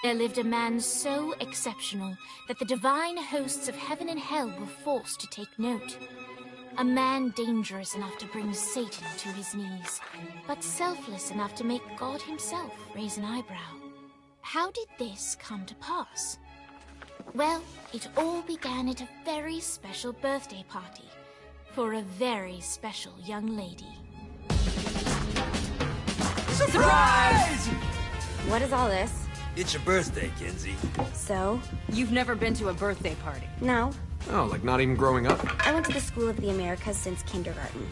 There lived a man so exceptional that the divine hosts of heaven and hell were forced to take note. A man dangerous enough to bring Satan to his knees, but selfless enough to make God himself raise an eyebrow. How did this come to pass? Well, it all began at a very special birthday party for a very special young lady. Surprise! What is all this? It's your birthday, Kinsey. So? You've never been to a birthday party? No. Oh, like not even growing up? I went to the School of the Americas since kindergarten.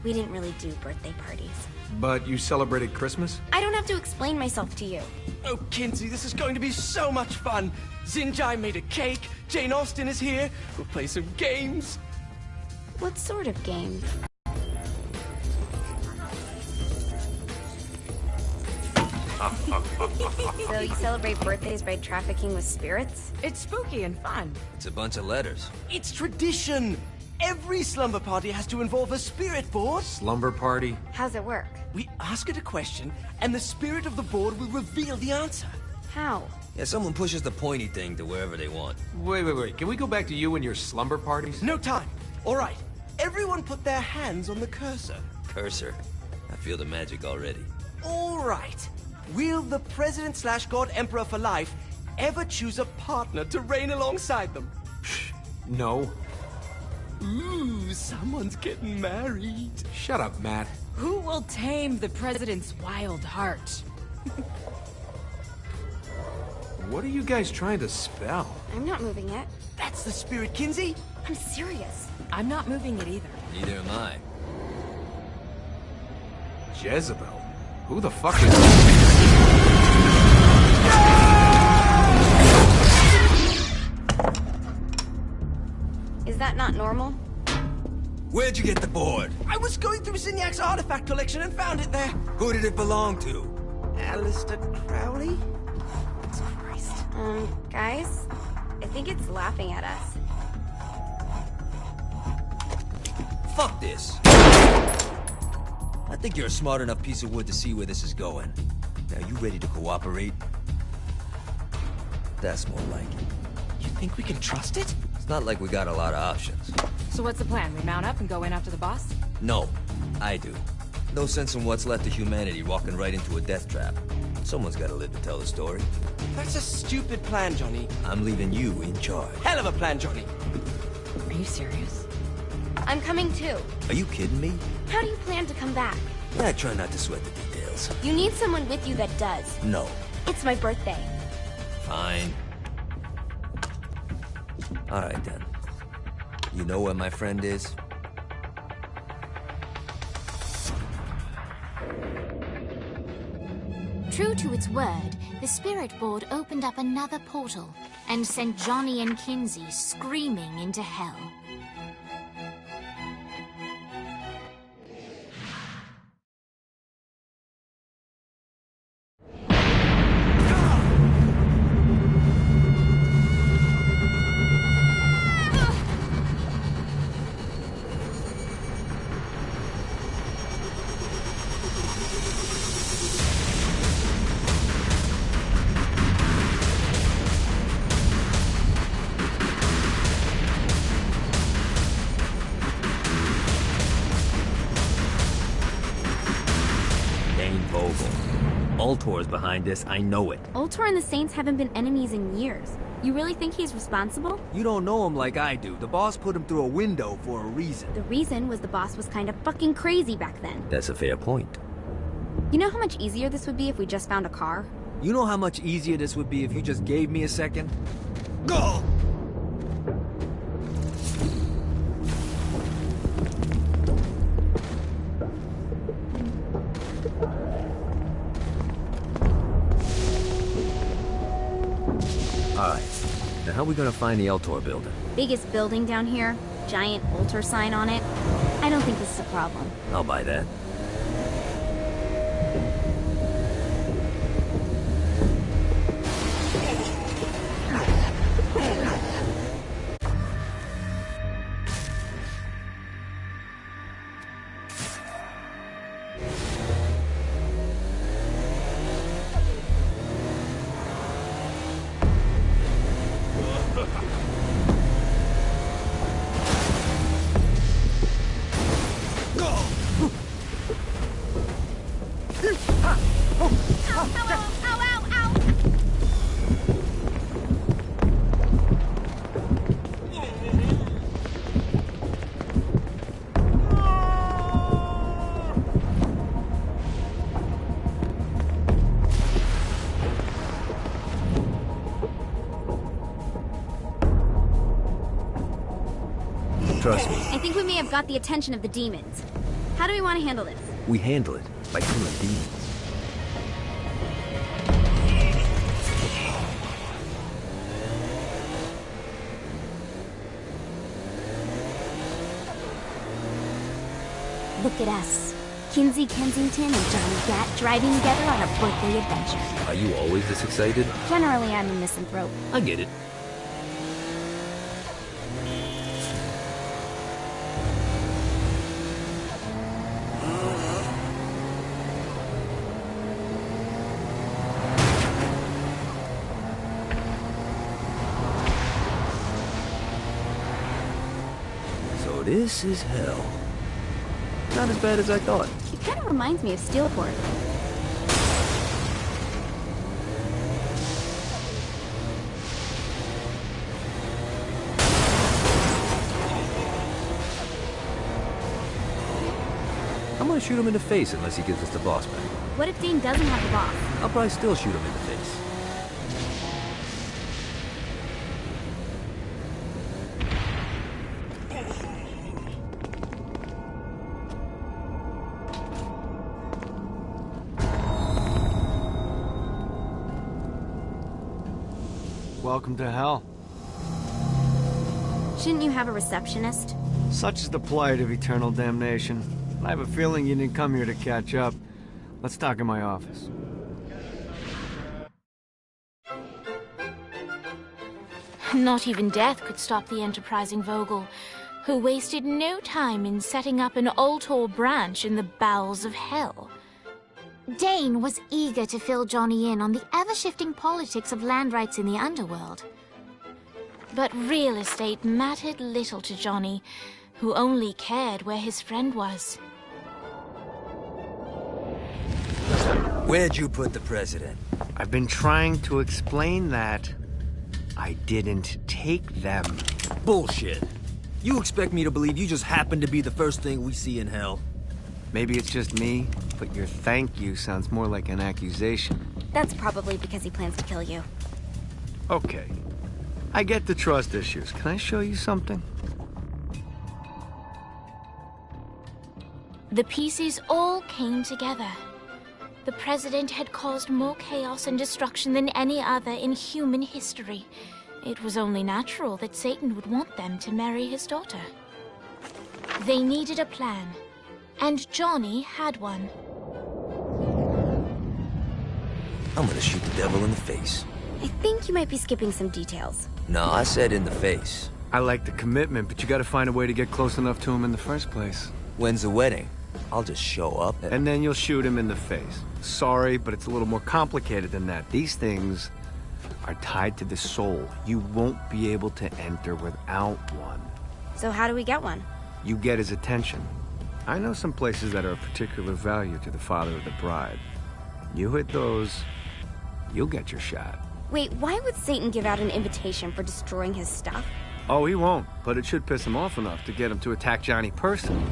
We didn't really do birthday parties. But you celebrated Christmas? I don't have to explain myself to you. Oh, Kinsey, this is going to be so much fun. Zinjai made a cake, Jane Austen is here, we'll play some games. What sort of game? So you celebrate birthdays by trafficking with spirits? It's spooky and fun. It's a bunch of letters. It's tradition. Every slumber party has to involve a spirit board. Slumber party? How's it work? We ask it a question, and the spirit of the board will reveal the answer. How? Yeah, someone pushes the pointy thing to wherever they want. Wait. Can we go back to you and your slumber parties? No time. All right. Everyone put their hands on the cursor. Cursor. I feel the magic already. All right. Will the President/God Emperor for life ever choose a partner to reign alongside them? No. Ooh, someone's getting married. Shut up, Matt. Who will tame the president's wild heart? What are you guys trying to spell? I'm not moving it. That's the spirit, Kinsey. I'm serious. I'm not moving it either. Neither am I. Jezebel? Who the fuck is... Is that not normal? Where'd you get the board? I was going through Zignac's artifact collection and found it there. Who did it belong to? Alistair Crowley? Christ. Guys? I think it's laughing at us. Fuck this. I think you're a smart enough piece of wood to see where this is going. Now, you ready to cooperate? That's more like it. You think we can trust it? It's not like we got a lot of options. So what's the plan? We mount up and go in after the boss? No, I do. No sense in what's left of humanity walking right into a death trap. Someone's gotta live to tell the story. That's a stupid plan, Johnny. I'm leaving you in charge. Hell of a plan, Johnny. Are you serious? I'm coming too. Are you kidding me? How do you plan to come back? I try not to sweat the details. You need someone with you that does. No. It's my birthday. Fine. Alright then. You know where my friend is? True to its word, the spirit board opened up another portal and sent Johnny and Kinsey screaming into hell. Ultor's behind this, I know it. Ultor and the Saints haven't been enemies in years. You really think he's responsible? You don't know him like I do. The boss put him through a window for a reason. The reason was the boss was kind of fucking crazy back then. That's a fair point. You know how much easier this would be if we just found a car? You know how much easier this would be if you just gave me a second? Go! Alright, now how are we gonna find the Eltor building? Biggest building down here, giant Ultor sign on it. I don't think this is a problem. I'll buy that. Trust me. I think we may have got the attention of the demons. How do we want to handle this? We handle it by killing demons. Look at us. Kinsey Kensington and Johnny Gat driving together on a birthday adventure. Are you always this excited? Generally, I'm a misanthrope. I get it. So this is hell. Not as bad as I thought. It kind of reminds me of Steelport. I'm gonna shoot him in the face unless he gives us the boss back. What if Dane doesn't have the boss? I'll probably still shoot him in the face. Welcome to hell. Shouldn't you have a receptionist? Such is the plight of eternal damnation. I have a feeling you didn't come here to catch up. Let's talk in my office. Not even death could stop the enterprising Vogel, who wasted no time in setting up an Ultor branch in the bowels of hell. Dane was eager to fill Johnny in on the ever-shifting politics of land rights in the underworld. But real estate mattered little to Johnny, who only cared where his friend was. Where'd you put the president? I've been trying to explain that. I didn't take them. Bullshit. You expect me to believe you just happened to be the first thing we see in hell? Maybe it's just me, but your thank you sounds more like an accusation. That's probably because he plans to kill you. Okay. I get the trust issues. Can I show you something? The pieces all came together. The president had caused more chaos and destruction than any other in human history. It was only natural that Satan would want them to marry his daughter. They needed a plan, and Johnny had one. I'm gonna shoot the devil in the face. I think you might be skipping some details. No, I said in the face. I like the commitment, but you gotta find a way to get close enough to him in the first place. When's the wedding? I'll just show up And then you'll shoot him in the face. Sorry, but it's a little more complicated than that. These things are tied to the soul. You won't be able to enter without one. So how do we get one? You get his attention. I know some places that are of particular value to the father of the bride. You hit those, you'll get your shot. Wait, why would Satan give out an invitation for destroying his stuff? Oh, he won't, but it should piss him off enough to get him to attack Johnny personally.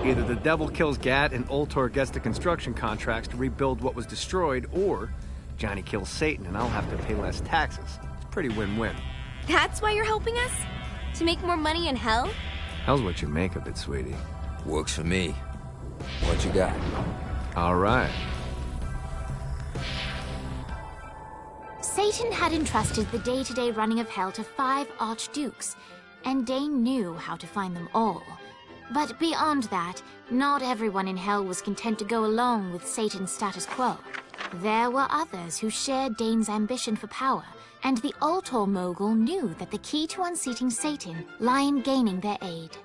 Either the devil kills Gat and Ultor gets the construction contracts to rebuild what was destroyed, or Johnny kills Satan and I'll have to pay less taxes. It's pretty win-win. That's why you're helping us? To make more money in hell? Hell's what you make of it, sweetie. Works for me. What you got? All right. Satan had entrusted the day-to-day running of hell to 5 archdukes, and Dane knew how to find them all. But beyond that, not everyone in hell was content to go along with Satan's status quo. There were others who shared Dane's ambition for power, and the Ultor mogul knew that the key to unseating Satan lay in gaining their aid.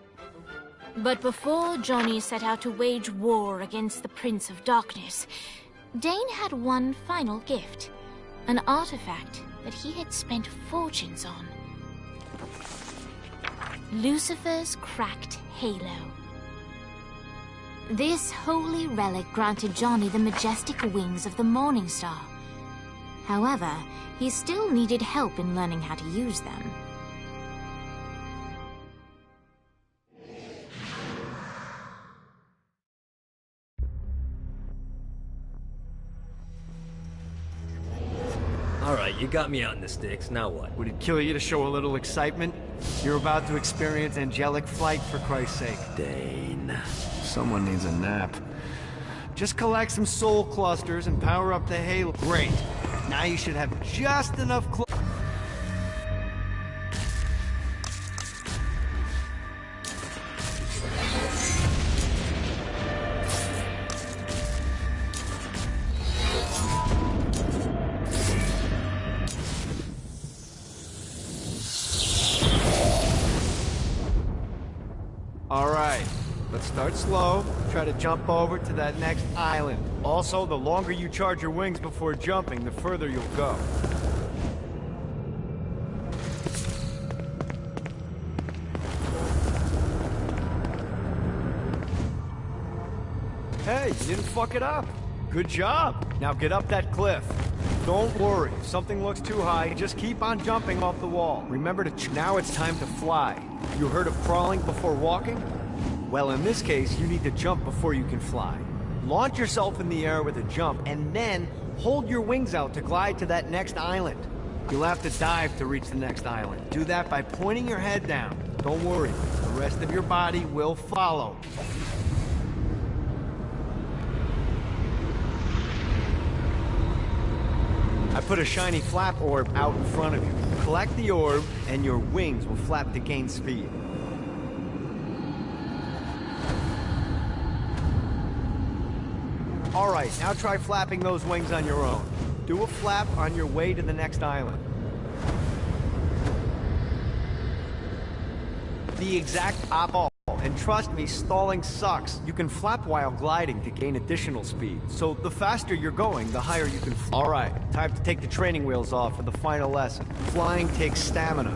But before Johnny set out to wage war against the Prince of Darkness, Dane had one final gift. An artifact that he had spent fortunes on. Lucifer's cracked halo. This holy relic granted Johnny the majestic wings of the Morning Star. However, he still needed help in learning how to use them. Alright, you got me out in the sticks, now what? Would it kill you to show a little excitement? You're about to experience angelic flight, for Christ's sake. Dane. Someone needs a nap. Just collect some soul clusters and power up the halo. Great. Now you should have just enough Alright, let's start slow. Try to jump over to that next island. Also, the longer you charge your wings before jumping, the further you'll go. Hey, you didn't fuck it up. Good job. Now get up that cliff. Don't worry, if something looks too high, just keep on jumping off the wall. Remember to now it's time to fly. You heard of crawling before walking? Well, in this case, you need to jump before you can fly. Launch yourself in the air with a jump, and then hold your wings out to glide to that next island. You'll have to dive to reach the next island. Do that by pointing your head down. Don't worry, the rest of your body will follow. I put a shiny flap orb out in front of you. Collect the orb, and your wings will flap to gain speed. Alright, now try flapping those wings on your own. Do a flap on your way to the next island. The exact opposite. And trust me, stalling sucks. You can flap while gliding to gain additional speed. So the faster you're going, the higher you can fly. Alright, time to take the training wheels off for the final lesson. Flying takes stamina.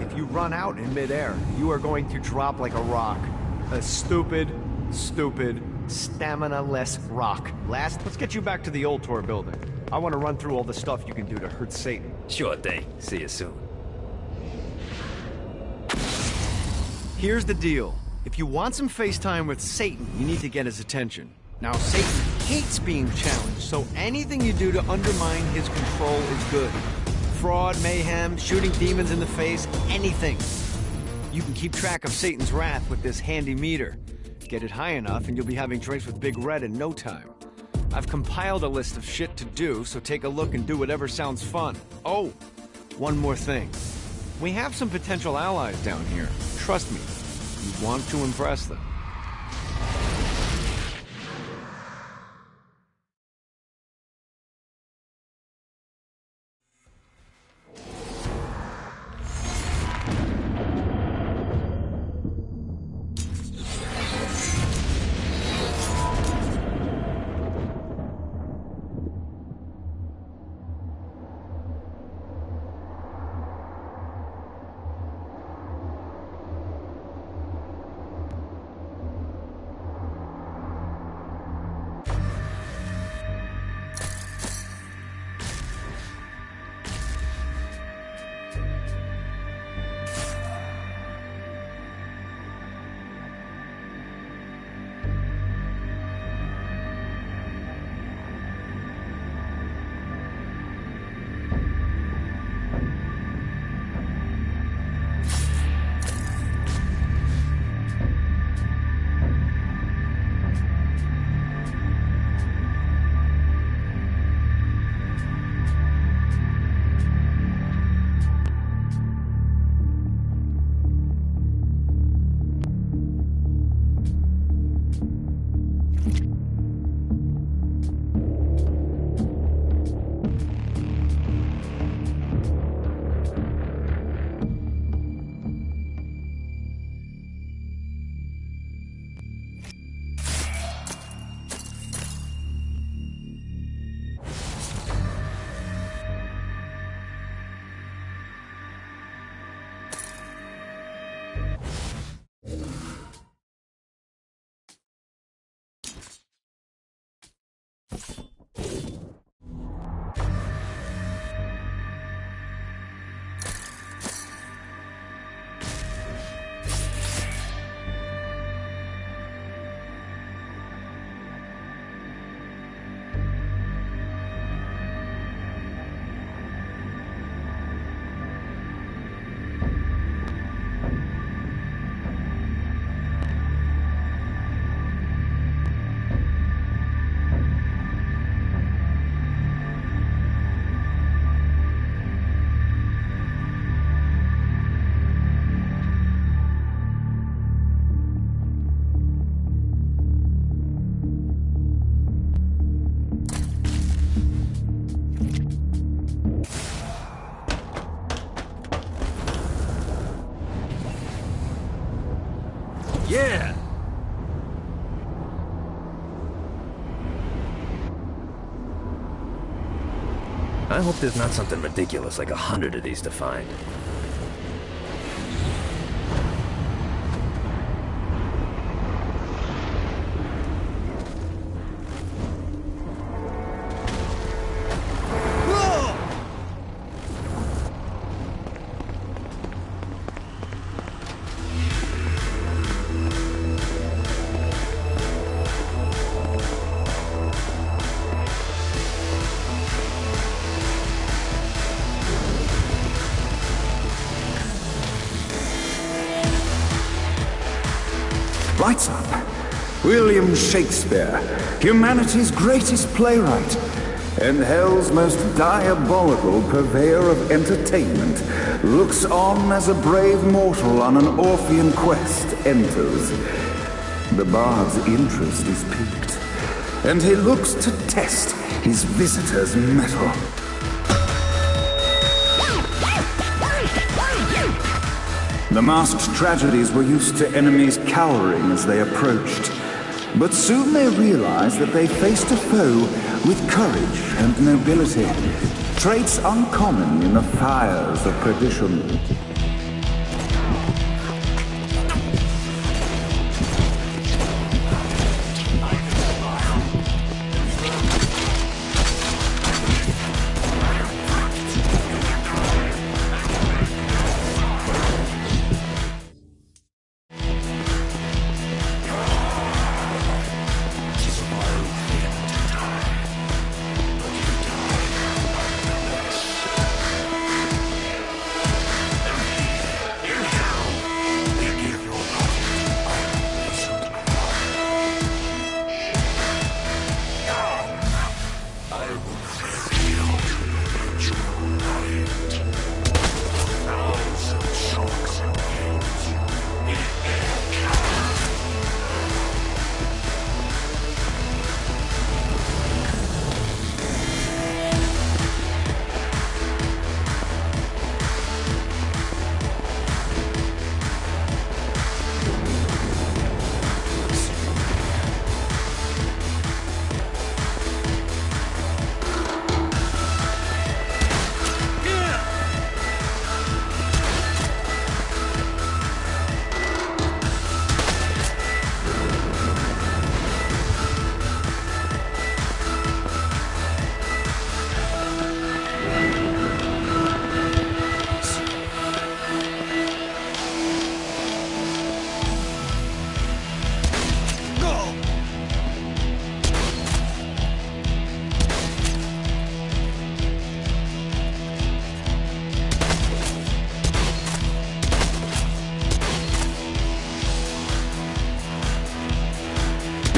If you run out in midair, you are going to drop like a rock. A stupid, stamina-less rock. Last, let's get you back to the old tour building. I want to run through all the stuff you can do to hurt Satan. Sure thing. See you soon. Here's the deal. If you want some FaceTime with Satan, you need to get his attention. Now, Satan hates being challenged, so anything you do to undermine his control is good. Fraud, mayhem, shooting demons in the face, anything. You can keep track of Satan's wrath with this handy meter. Get it high enough and you'll be having drinks with Big Red in no time. I've compiled a list of shit to do, so take a look and do whatever sounds fun. Oh, one more thing. We have some potential allies down here. Trust me, you want to impress them. Yeah! I hope there's not something ridiculous like 100 of these to find. Lights up. William Shakespeare, humanity's greatest playwright, and hell's most diabolical purveyor of entertainment, looks on as a brave mortal on an Orphean quest enters. The bard's interest is piqued, and he looks to test his visitor's mettle. The masked tragedies were used to enemies cowering as they approached. But soon they realized that they faced a foe with courage and nobility, traits uncommon in the fires of perdition.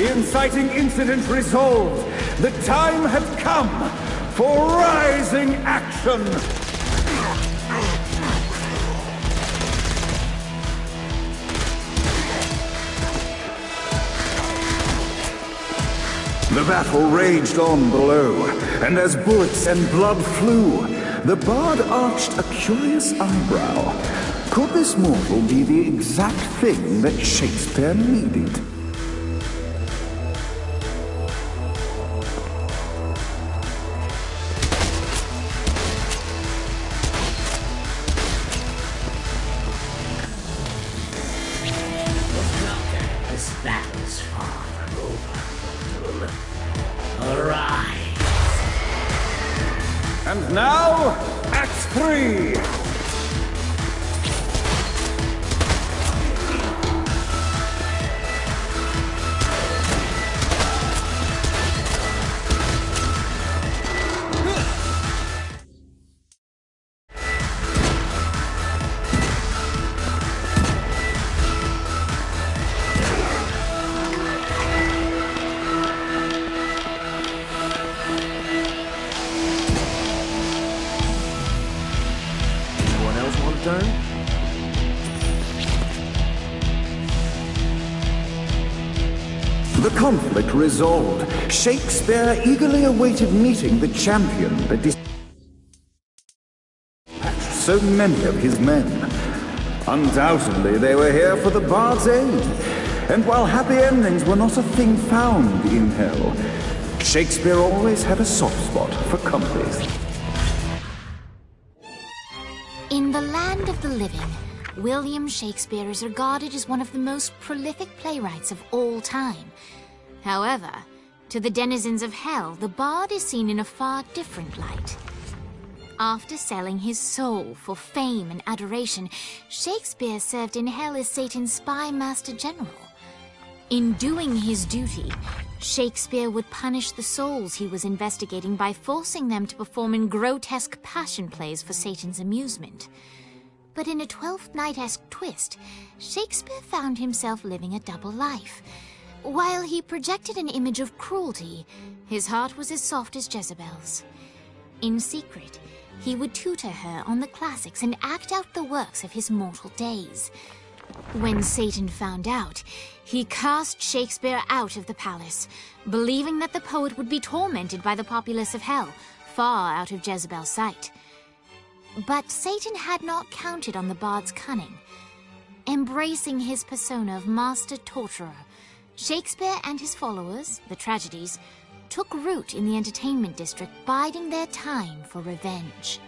The inciting incident resolved. The time had come for rising action. The battle raged on below, and as bullets and blood flew, the bard arched a curious eyebrow. Could this mortal be the exact thing that Shakespeare needed? Battle's far from over, mortal. Arise! And now, Act 3! The conflict resolved. Shakespeare eagerly awaited meeting the champion that dispatched so many of his men. Undoubtedly, they were here for the Bard's aid. And while happy endings were not a thing found in hell, Shakespeare always had a soft spot for comedies. In the land of the living, William Shakespeare is regarded as one of the most prolific playwrights of all time. However, to the denizens of hell, the bard is seen in a far different light. After selling his soul for fame and adoration, Shakespeare served in hell as Satan's spy master general. In doing his duty, Shakespeare would punish the souls he was investigating by forcing them to perform in grotesque passion plays for Satan's amusement. But in a Twelfth Night-esque twist, Shakespeare found himself living a double life. While he projected an image of cruelty, his heart was as soft as Jezebel's. In secret, he would tutor her on the classics and act out the works of his mortal days. When Satan found out, he cast Shakespeare out of the palace, believing that the poet would be tormented by the populace of hell, far out of Jezebel's sight. But Satan had not counted on the bard's cunning. Embracing his persona of master torturer, Shakespeare and his followers, the tragedies, took root in the entertainment district, biding their time for revenge.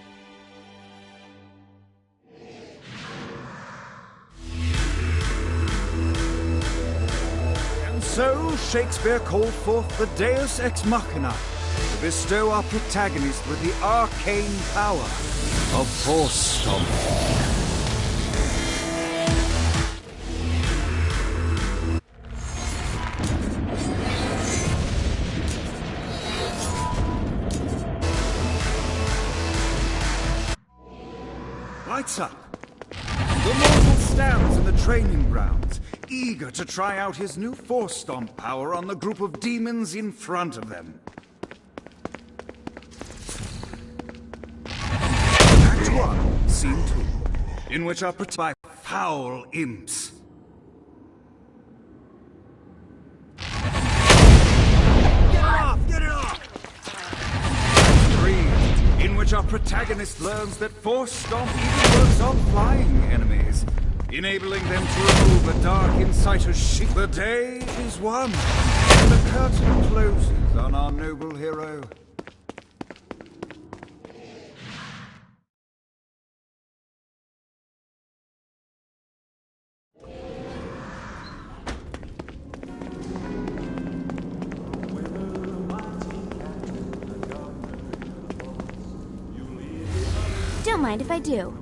And so Shakespeare called forth the Deus Ex Machina to bestow our protagonist with the arcane power of Force Stomp. Lights up. The mortal stands in the training grounds, eager to try out his new Force Stomp power on the group of demons in front of them. Act 1, Scene 2, in which are protected by foul imps. Get it off! Get it off! Act 3, in which our protagonist learns that Force Stomp even works on flying enemies, enabling them to remove a dark inciter's sheet. The day is won, and the curtain closes on our noble hero. Don't mind if I do.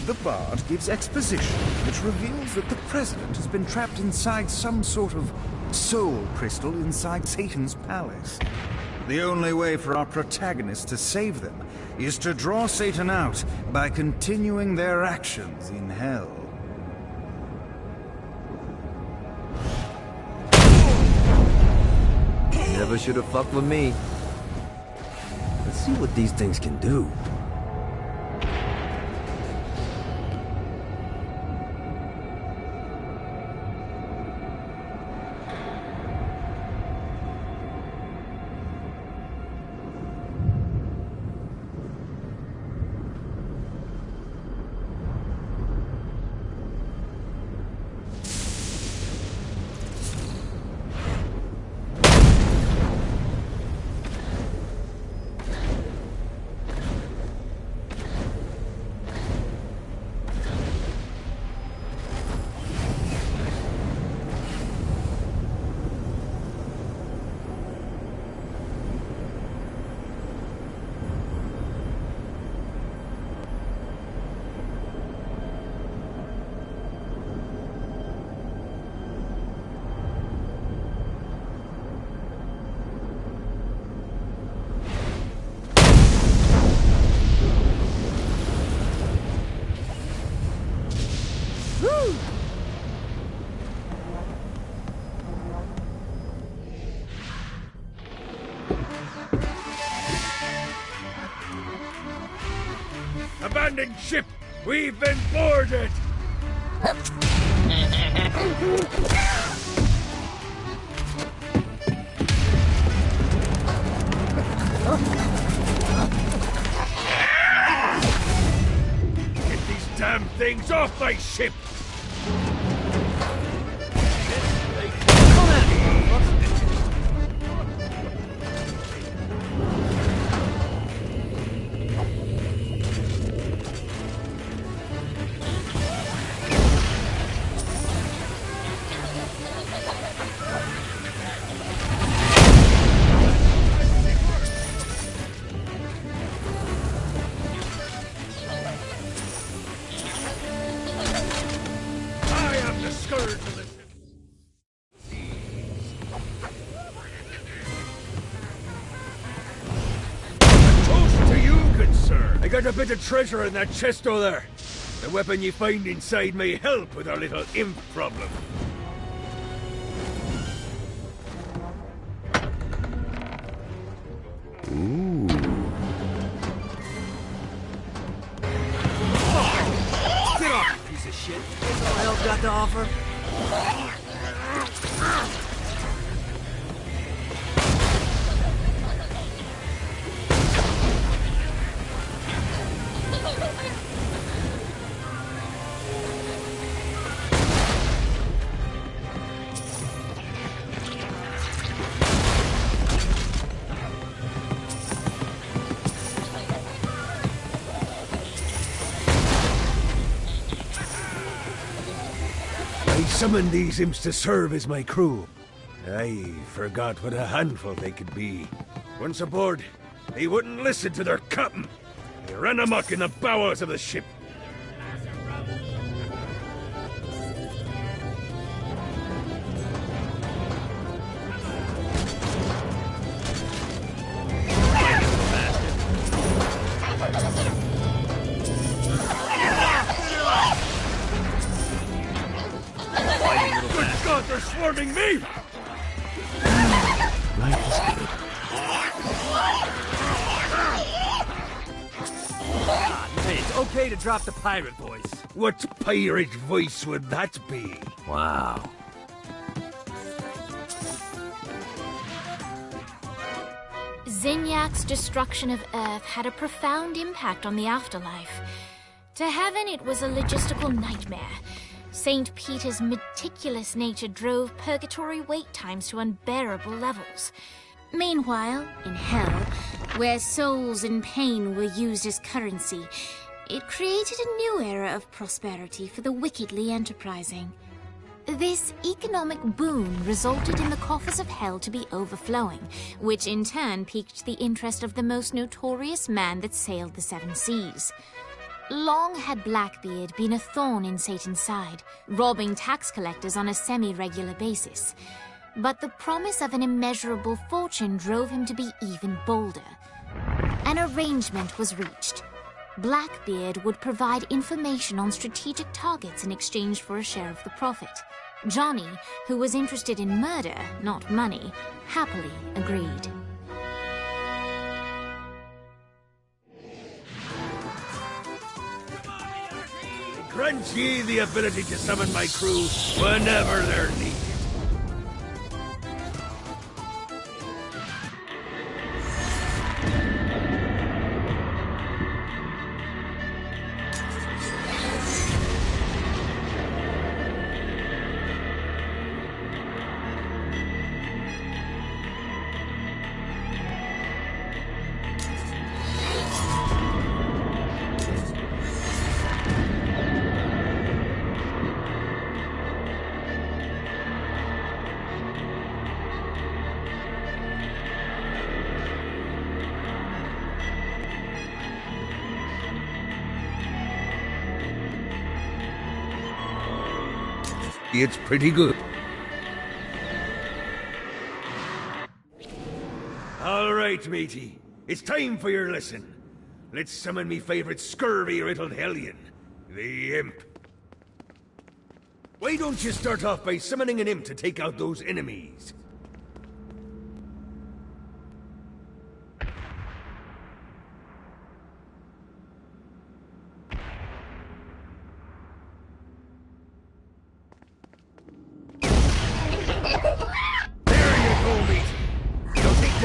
The Bard gives exposition which reveals that the President has been trapped inside some sort of soul crystal inside Satan's palace. The only way for our protagonist to save them is to draw Satan out by continuing their actions in hell. Never should have fucked with me. Let's see what these things can do. Abandoned ship! We've been boarded! Get these damn things off my ship! I got a bit of treasure in that chest over there. The weapon you find inside may help with our little imp problem. Ooh. Get off, you piece of shit. That's all hell's got to offer. I summoned these imps to serve as my crew. I forgot what a handful they could be. Once aboard, they wouldn't listen to their captain. They ran amok in the bowels of the ship. Good God, they're swarming me! Life is good. Hey, it's okay to drop the pirate voice. What pirate voice would that be? Wow. Zinyak's destruction of Earth had a profound impact on the afterlife. To heaven, it was a logistical nightmare. St. Peter's meticulous nature drove purgatory wait times to unbearable levels. Meanwhile, in hell, where souls in pain were used as currency, it created a new era of prosperity for the wickedly enterprising. This economic boon resulted in the coffers of hell to be overflowing, which in turn piqued the interest of the most notorious man that sailed the seven seas. Long had Blackbeard been a thorn in Satan's side, robbing tax collectors on a semi-regular basis. But the promise of an immeasurable fortune drove him to be even bolder. An arrangement was reached. Blackbeard would provide information on strategic targets in exchange for a share of the profit. Johnny, who was interested in murder, not money, happily agreed. Grant ye the ability to summon my crew whenever they're needed. It's pretty good. All right, matey. It's time for your lesson. Let's summon me favorite scurvy-riddled hellion, the Imp. Why don't you start off by summoning an imp to take out those enemies?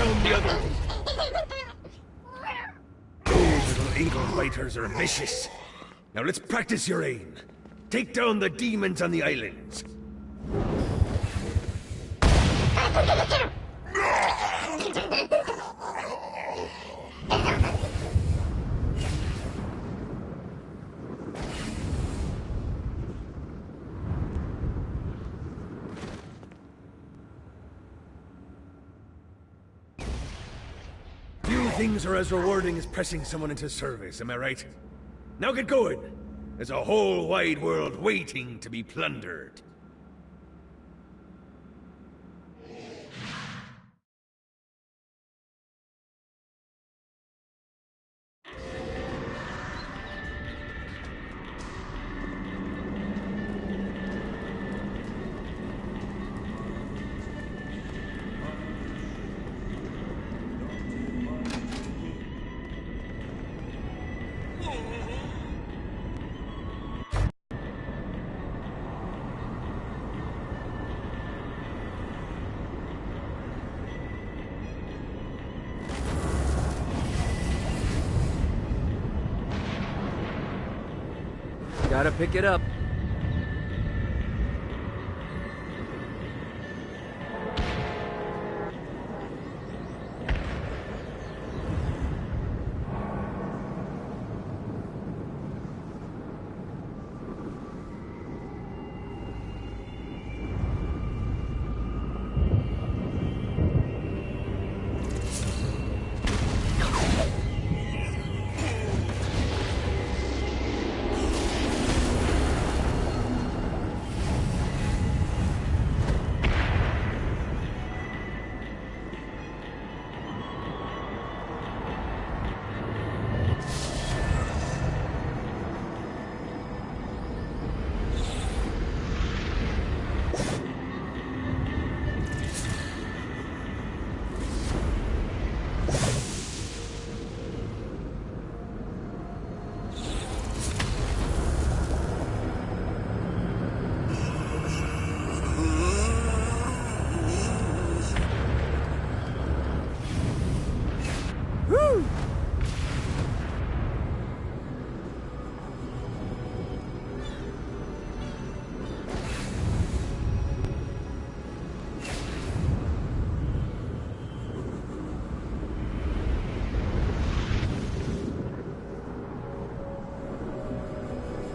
down the other. Those little ankle biters are vicious. Now let's practice your aim. Take down the demons on the islands. Few things are as rewarding as pressing someone into service, am I right? Now get going! There's a whole wide world waiting to be plundered. Gotta pick it up.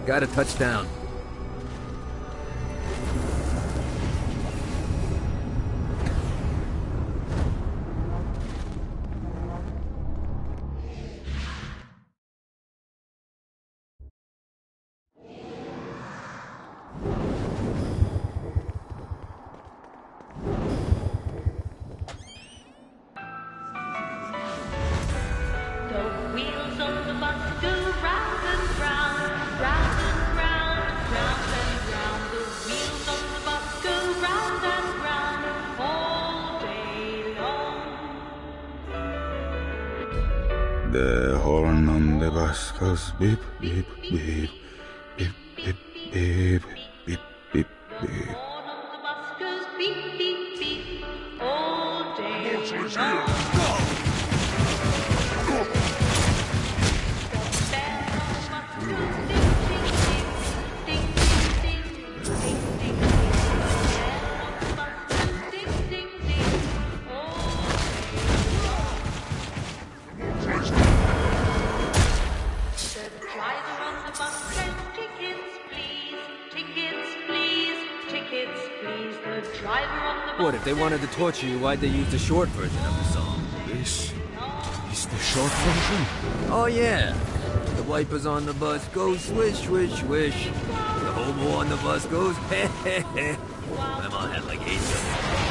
Got a touchdown. The horn on the bus goes beep, beep, beep, beep, beep, beep, beep, beep, beep. What, if they wanted to torture you, why'd they use the short version of the song? This is the short version? Oh yeah. The wipers on the bus go swish, swish, swish. The hobo on the bus goes heh, heh, heh. My mom had like 8 of them.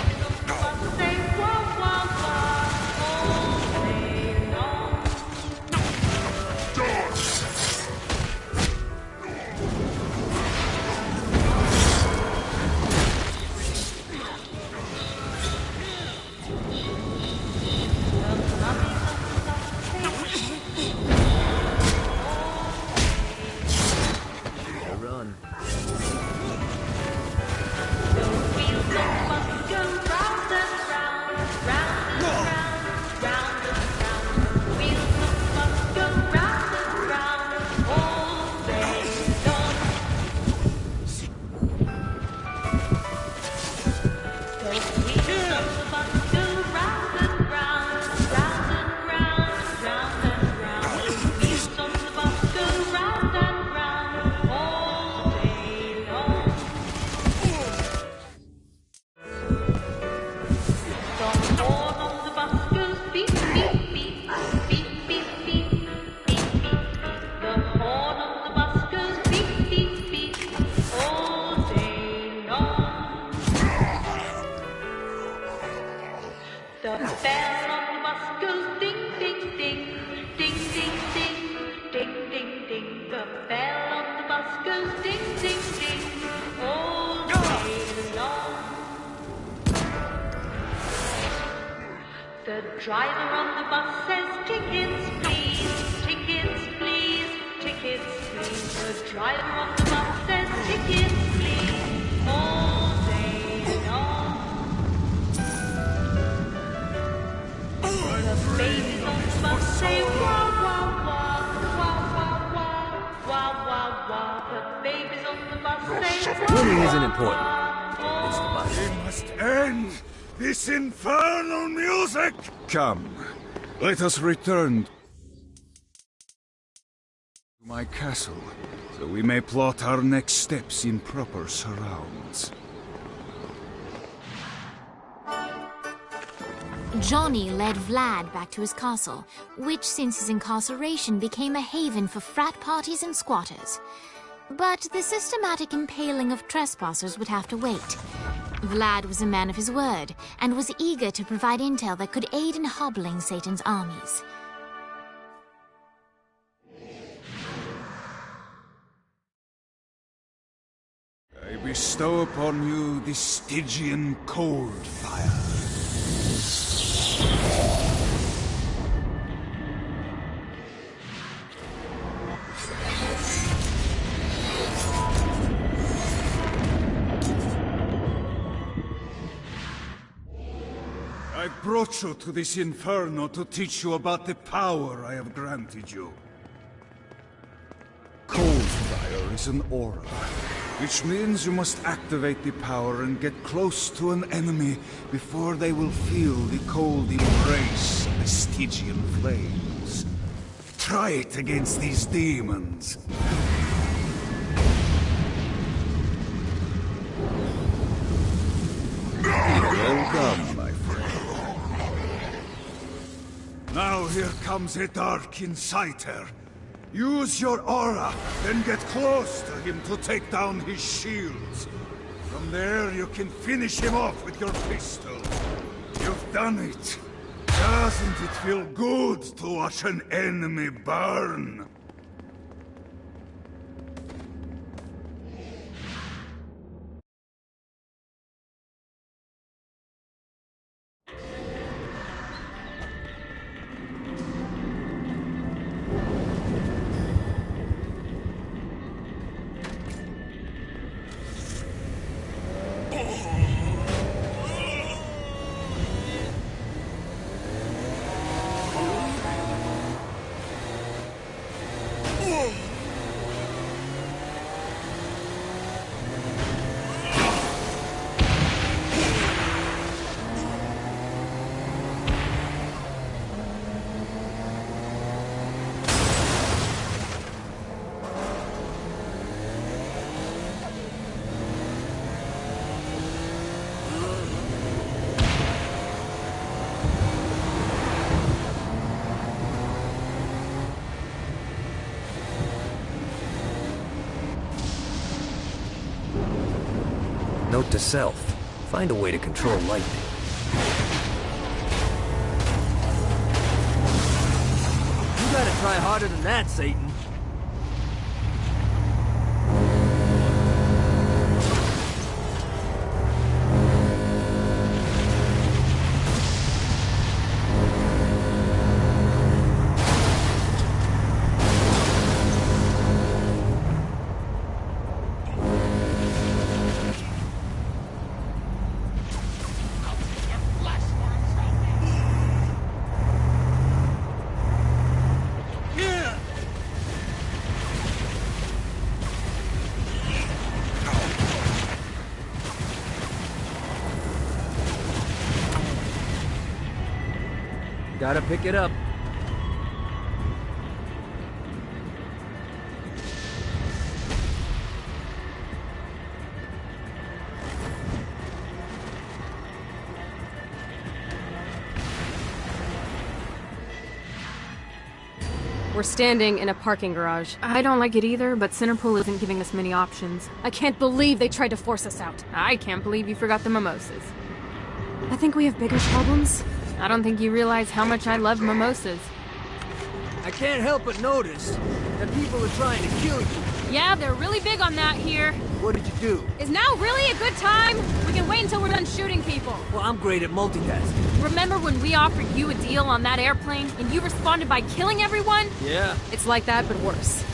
The driver on the bus says, tickets please, tickets please, tickets please. The driver on the bus says, tickets please, all day long. The babies on the bus say, wah, wah, wah, wah, wah, wah, wah, wah, wah. The babies on the bus say, wah, Winning isn't important. It's the bus. We must end this infernal music! Come, let us return to my castle, so we may plot our next steps in proper surrounds. Johnny led Vlad back to his castle, which since his incarceration became a haven for frat parties and squatters. But the systematic impaling of trespassers would have to wait. Vlad was a man of his word, and was eager to provide intel that could aid in hobbling Satan's armies. I bestow upon you the Stygian cold fire. I brought you to this inferno to teach you about the power I have granted you. Cold fire is an aura, which means you must activate the power and get close to an enemy before they will feel the cold embrace of the Stygian flames. Try it against these demons. Welcome, my friend. Now here comes a dark inciter. Use your aura, then get close to him to take down his shields. From there, you can finish him off with your pistol. You've done it. Doesn't it feel good to watch an enemy burn? Note to self, find a way to control lightning. You gotta try harder than that, Satan. Gotta pick it up. We're standing in a parking garage. I don't like it either, but Centerpool isn't giving us many options. I can't believe they tried to force us out. I can't believe you forgot the mimosas. I think we have bigger problems. I don't think you realize how much I love mimosas. I can't help but notice The people are trying to kill you. Yeah, they're really big on that here. What did you do? Is now really a good time? We can wait until we're done shooting people. Well, I'm great at multitasking. Remember when we offered you a deal on that airplane and you responded by killing everyone? Yeah. It's like that, but worse.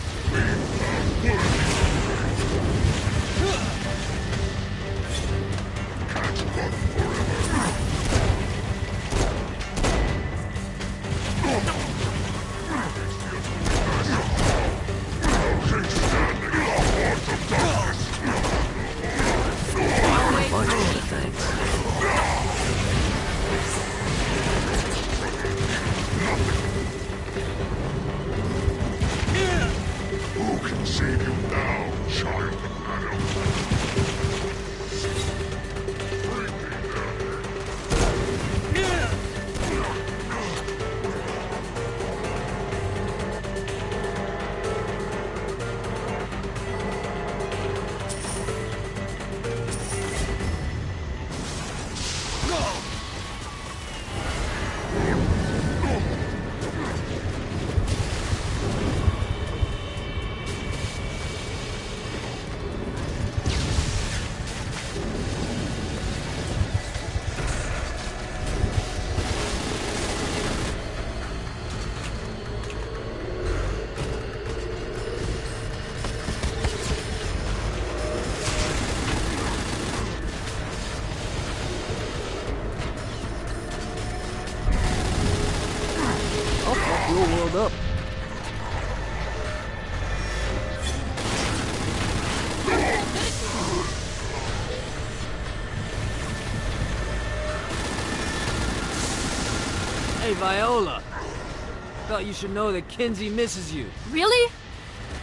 Who can save you now, child of Adam? I'll fuck your world up. Hey, Viola. Thought you should know that Kinsey misses you. Really?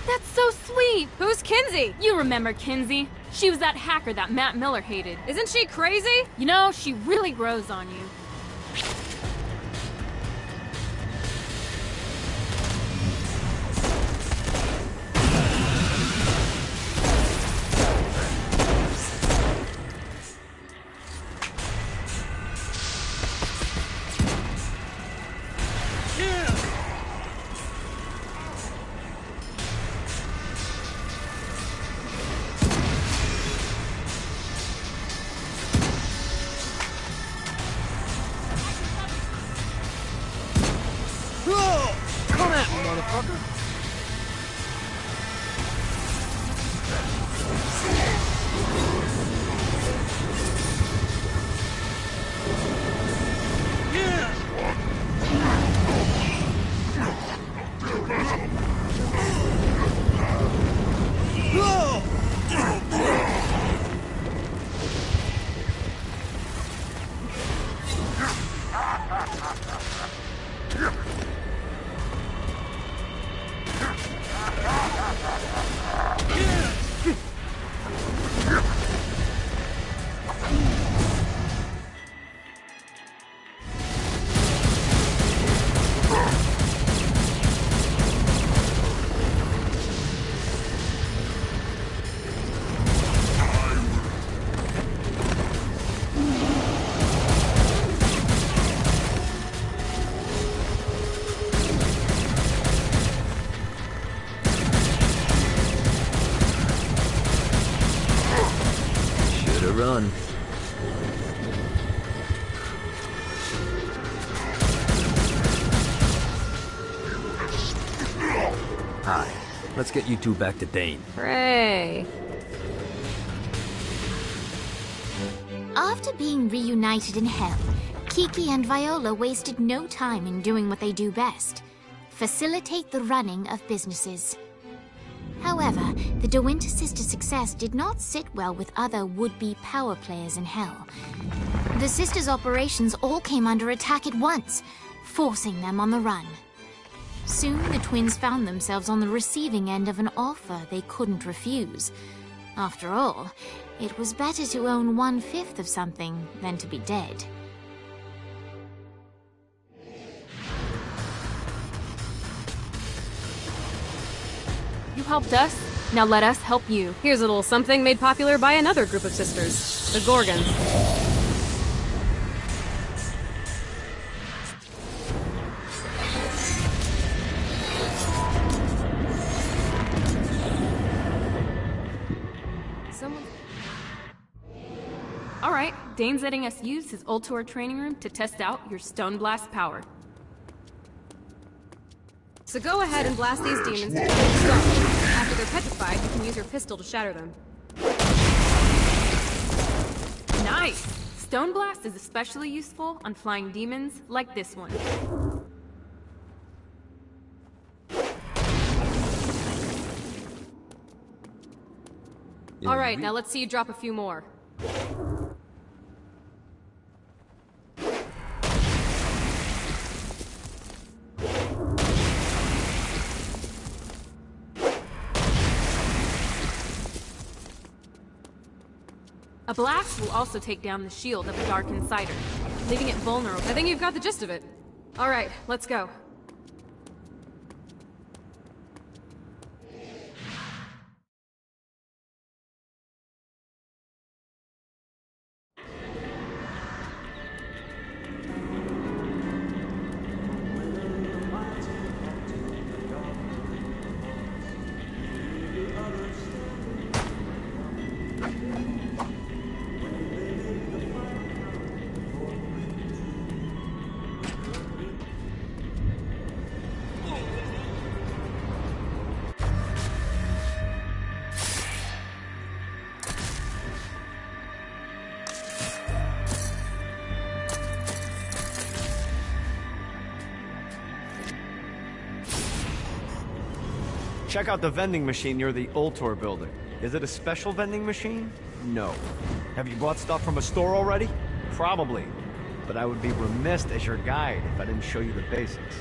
That's so sweet. Who's Kinsey? You remember Kinsey. She was that hacker that Matt Miller hated. Isn't she crazy? You know, she really grows on you. Come at me, motherfucker. Run. Hi. Let's get you two back to Dane. Hooray. After being reunited in hell, Kiki and Viola wasted no time in doing what they do best: facilitate the running of businesses. However, the De Winter sisters' success did not sit well with other would-be power players in Hell. The sisters' operations all came under attack at once, forcing them on the run. Soon, the twins found themselves on the receiving end of an offer they couldn't refuse. After all, it was better to own 1/5 of something than to be dead. You helped us, now let us help you. Here's a little something made popular by another group of sisters, the Gorgons. someone... Alright, Dane's letting us use his Ultor training room to test out your Stone Blast power. So go ahead and blast these demons to stone. After they're petrified, you can use your pistol to shatter them. Nice! Stone Blast is especially useful on flying demons like this one. Alright, now let's see you drop a few more. A blast will also take down the shield of a Dark Insider, leaving it vulnerable. I think you've got the gist of it. Alright, let's go. Check out the vending machine near the Ultor building. Is it a special vending machine? No. Have you bought stuff from a store already? Probably. But I would be remiss as your guide if I didn't show you the basics.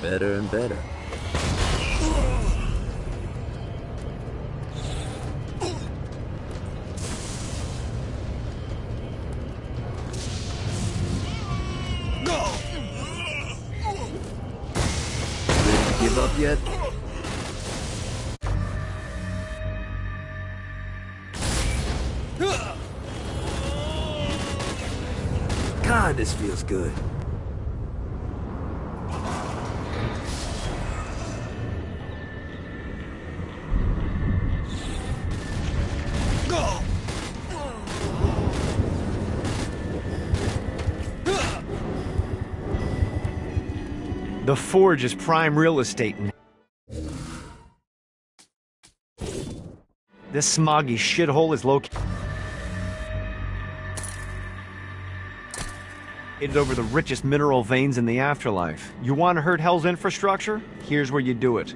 Better and better. Didn't give up yet? God, this feels good. The Forge is prime real estate. This smoggy shithole is located over the richest mineral veins in the afterlife. You want to hurt Hell's infrastructure? Here's where you do it.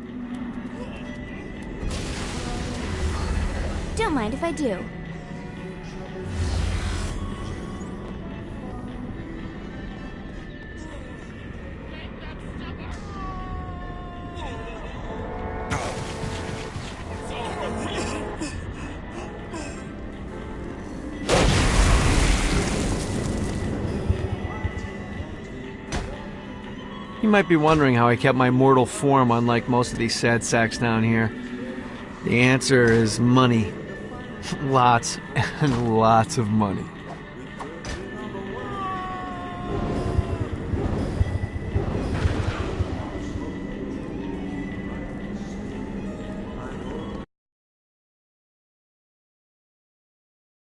Don't mind if I do. You might be wondering how I kept my mortal form unlike most of these sad sacks down here. The answer is money. Lots and lots of money.